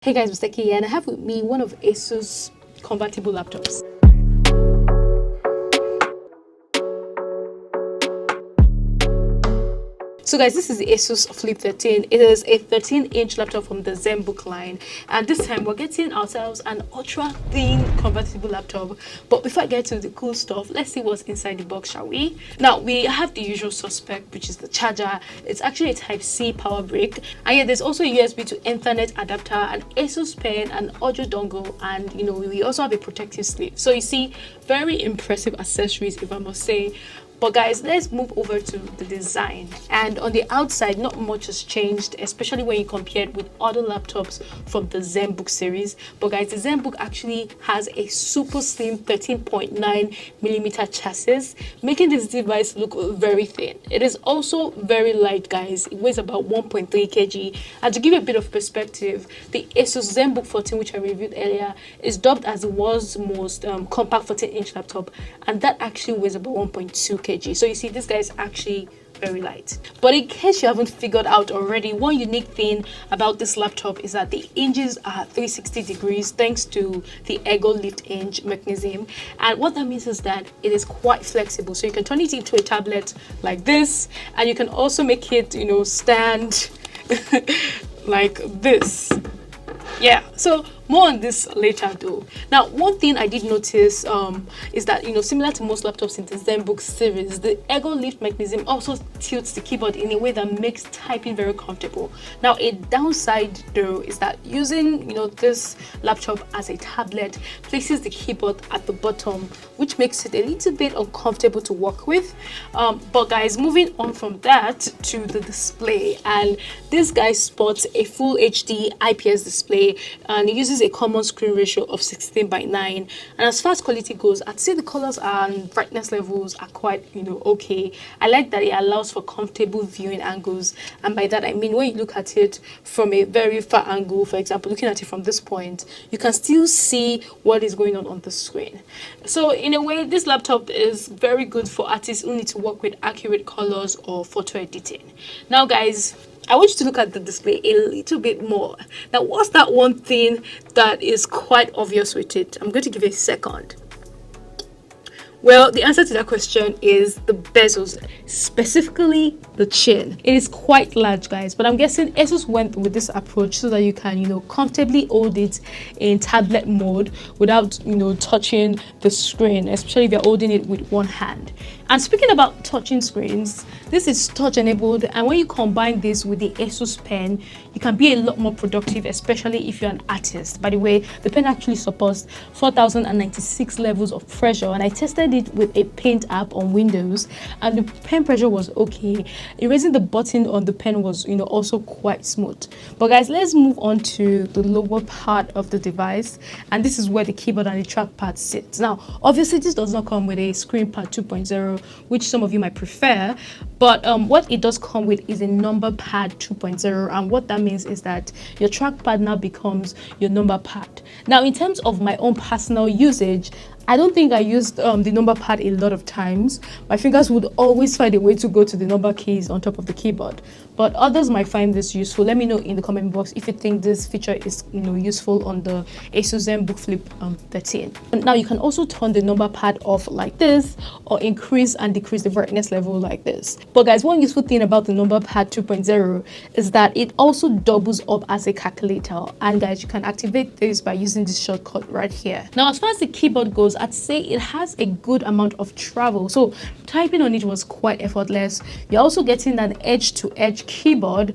Hey guys, Mr. K, and I have with me one of Asus convertible laptops. So guys, this is the Asus Flip 13. It is a 13-inch laptop from the Zenbook line, and this time we're getting ourselves an ultra thin convertible laptop. But before I get to the cool stuff, let's see what's inside the box, shall we? Now we have the usual suspect, which is the charger. It's actually a Type-C power brick, and yeah, there's also a USB to Ethernet adapter, an Asus pen, an audio dongle, and we also have a protective sleeve. So you see, very impressive accessories, if I must say. But guys, let's move over to the design. And on the outside, not much has changed, especially when you compare it with other laptops from the Zenbook series. But guys, the Zenbook actually has a super slim 13.9mm chassis, making this device look very thin. It is also very light, guys. It weighs about 1.3 kg. And to give you a bit of perspective, the Asus Zenbook 14, which I reviewed earlier, is dubbed as the world's most compact 14-inch laptop, and that actually weighs about 1.2 kg. So you see, this guy is actually very light. But in case you haven't figured out already, one unique thing about this laptop is that the hinges are 360 degrees thanks to the ergo lift hinge mechanism. And what that means is that it is quite flexible, so you can turn it into a tablet like this, and you can also make it stand like this. Yeah, so more on this later though. Now, one thing I did notice is that, similar to most laptops in the Zenbook series, the ergo lift mechanism also tilts the keyboard in a way that makes typing very comfortable. Now, a downside though is that using, this laptop as a tablet places the keyboard at the bottom, which makes it a little bit uncomfortable to work with. But guys, moving on from that to the display, and this guy sports a full HD IPS display, and it uses a common screen ratio of 16:9. And as far as quality goes, I'd say the colors and brightness levels are quite okay. I like that it allows for comfortable viewing angles, and by that I mean when you look at it from a very far angle, for example looking at it from this point, you can still see what is going on the screen. So in a way, this laptop is very good for artists who need to work with accurate colors or photo editing. Now guys, I want you to look at the display a little bit more. Now, what's that one thing that is quite obvious with it? I'm going to give you a second. Well, the answer to that question is the bezels, specifically the chin. It is quite large, guys, but I'm guessing Asus went with this approach so that you can, comfortably hold it in tablet mode without, touching the screen, especially if you're holding it with one hand. And speaking about touching screens, this is touch enabled, and when you combine this with the Asus pen, you can be a lot more productive, especially if you're an artist. By the way, the pen actually supports 4096 levels of pressure, and I tested it with a Paint app on Windows, and the pen pressure was okay. Erasing the button on the pen was also quite smooth. But guys, let's move on to the lower part of the device, and this is where the keyboard and the trackpad sits. Now obviously this does not come with a screen pad 2.0, which some of you might prefer, but what it does come with is a number pad 2.0, and what that means is that your trackpad now becomes your number pad. Now in terms of my own personal usage, I don't think I used the number pad a lot of times. My fingers would always find a way to go to the number keys on top of the keyboard. But others might find this useful. Let me know in the comment box if you think this feature is useful on the Asus Zenbook Flip 13. And now you can also turn the number pad off like this, or increase and decrease the brightness level like this. But guys, one useful thing about the number pad 2.0 is that it also doubles up as a calculator. And guys, you can activate this by using this shortcut right here. Now as far as the keyboard goes, I'd say it has a good amount of travel, so typing on it was quite effortless. You're also getting an edge-to-edge keyboard,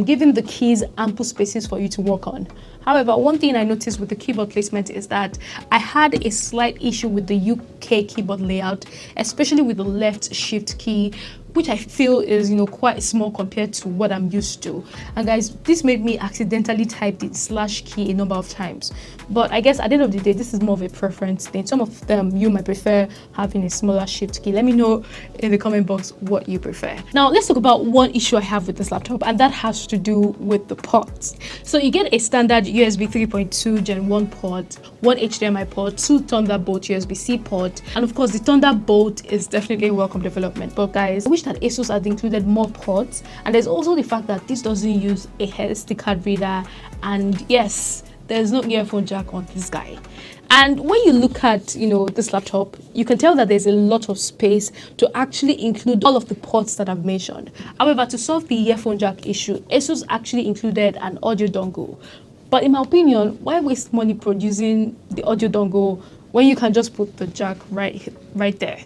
giving the keys ample spaces for you to work on. However, one thing I noticed with the keyboard placement is that I had a slight issue with the UK keyboard layout, especially with the left shift key, which I feel is quite small compared to what I'm used to. And guys, this made me accidentally type the slash key a number of times. But I guess at the end of the day, this is more of a preference thing. Some of them you might prefer having a smaller shift key. Let me know in the comment box what you prefer. Now let's talk about one issue I have with this laptop, and that has to do with the ports. So you get a standard USB 3.2 Gen 1 port, one HDMI port, two Thunderbolt USB-C port, and of course the Thunderbolt is definitely a welcome development. But guys, I wish that Asus had included more ports, and there's also the fact that this doesn't use a SD card reader, and yes, there's no earphone jack on this guy. And when you look at, you know, this laptop, you can tell that there's a lot of space to actually include all of the ports that I've mentioned. However, to solve the earphone jack issue, Asus actually included an audio dongle. But in my opinion, why waste money producing the audio dongle when you can just put the jack right there?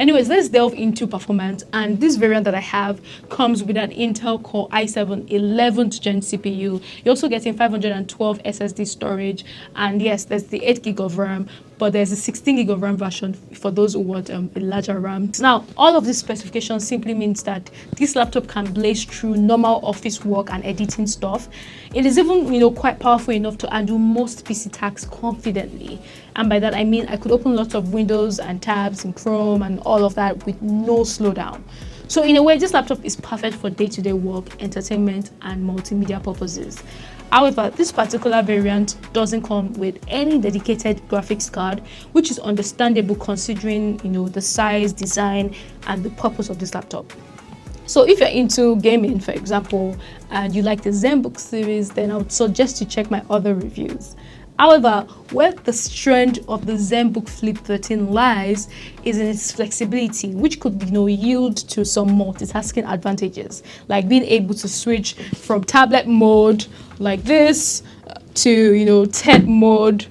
Anyways, let's delve into performance, and this variant that I have comes with an Intel Core i7 11th gen CPU. You're also getting 512 SSD storage, and yes, there's the 8 gig of RAM, but there's a 16 gig of RAM version for those who want a larger RAM. Now, all of these specifications simply means that this laptop can blaze through normal office work and editing stuff. It is even, you know, quite powerful enough to undo most PC tasks confidently. And by that I mean I could open lots of windows and tabs in Chrome and all of that with no slowdown. So in a way, this laptop is perfect for day-to-day work, entertainment, and multimedia purposes. However, this particular variant doesn't come with any dedicated graphics card, which is understandable considering, you know, the size, design, and the purpose of this laptop. So if you're into gaming, for example, and you like the Zenbook series, then I would suggest you check my other reviews. However, where the strength of the Zenbook Flip 13 lies is in its flexibility, which could, you know, yield to some multitasking advantages, like being able to switch from tablet mode like this to, you know, tab mode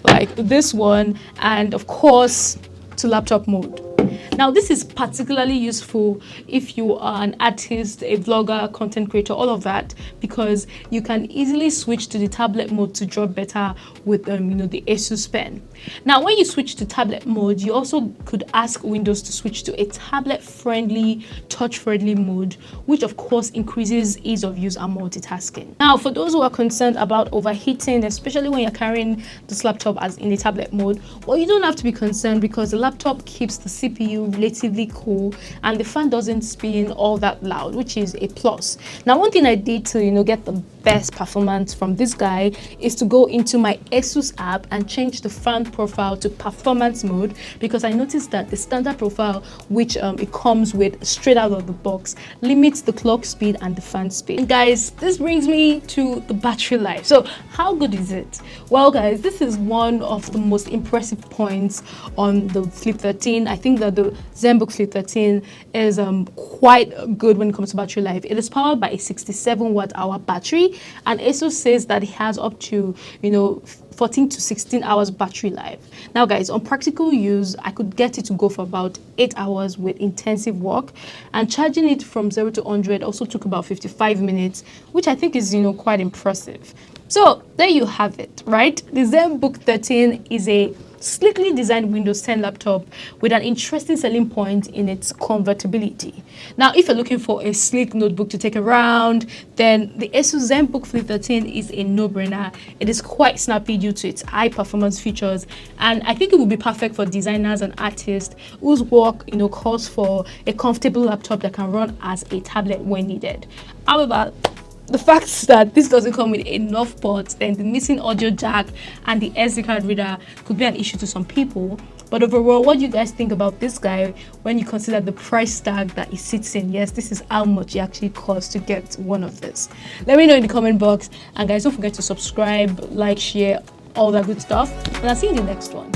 like this one, and of course to laptop mode. Now, this is particularly useful if you are an artist, a vlogger, content creator, all of that, because you can easily switch to the tablet mode to draw better with you know, the Asus Pen. Now, when you switch to tablet mode, you also could ask Windows to switch to a tablet-friendly, touch-friendly mode, which of course increases ease of use and multitasking. Now, for those who are concerned about overheating, especially when you're carrying this laptop as in a tablet mode, well, you don't have to be concerned because the laptop keeps the CPU relatively cool and the fan doesn't spin all that loud, which is a plus. Now, one thing I did to, you know, get the best performance from this guy is to go into my Asus app and change the fan profile to performance mode, because I noticed that the standard profile, which it comes with straight out of the box, limits the clock speed and the fan speed. And guys, this brings me to the battery life. So how good is it? Well guys, this is one of the most impressive points on the Flip 13. I think that the Zenbook Flip 13 is quite good when it comes to battery life. It is powered by a 67 watt hour battery, and Asus says that it has up to, you know, 14 to 16 hours battery life. Now guys, on practical use, I could get it to go for about 8 hours with intensive work, and charging it from 0 to 100 also took about 55 minutes, which I think is, you know, quite impressive. So there you have it, right? The Zenbook 13 is a sleekly designed Windows 10 laptop with an interesting selling point in its convertibility. Now, if you're looking for a sleek notebook to take around, then the Asus Zenbook Flip 13 is a no-brainer. It is quite snappy due to its high performance features, and I think it would be perfect for designers and artists whose work, you know, calls for a comfortable laptop that can run as a tablet when needed. However, the fact that this doesn't come with enough ports, then the missing audio jack and the SD card reader could be an issue to some people. But overall, what do you guys think about this guy when you consider the price tag that it sits in? Yes, this is how much it actually costs to get one of this. Let me know in the comment box, and guys, don't forget to subscribe, like, share, all that good stuff, and I'll see you in the next one.